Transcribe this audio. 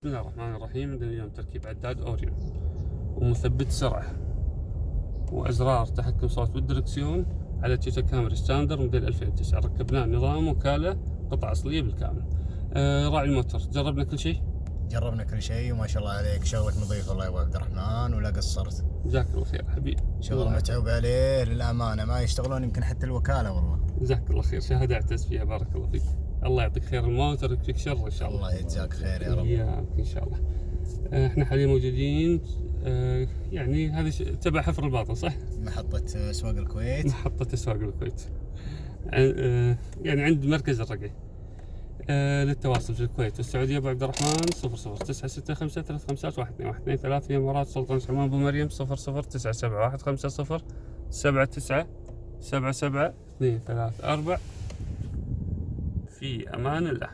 بسم الله الرحمن الرحيم. عندنا اليوم تركيب عداد أوريون ومثبت سرعة وأزرار تحكم صوت بالدركسيون على تويوتا كامري ستاندر موديل 2009. ركبناه نظام وكالة قطع أصلية بالكامل. راعي الموتور، جربنا كل شيء؟ جربنا كل شيء وما شاء الله عليك، شغلك نظيف والله يا ابو عبد الرحمن ولا قصرت. جزاك الله خير حبيبي. شغل متعوب عليه للأمانة، ما يشتغلون يمكن حتى الوكالة والله. جزاك الله خير، شهادة أعتز فيها، بارك الله فيك. الله يعطيك خير الموتور ويكفيك شر إن شاء الله. الله يجزاك خير يا رب. إياك إن شاء الله. احنا حاليا موجودين يعني هذه تبع حفر الباطن صح؟ محطة أسواق الكويت. محطة أسواق الكويت. يعني عند مركز الرقي. للتواصل في الكويت والسعودية أبو عبد الرحمن 00965 351 في الإمارات سلطنة عمان أبو مريم 0097150 7977 234. في أمان الله.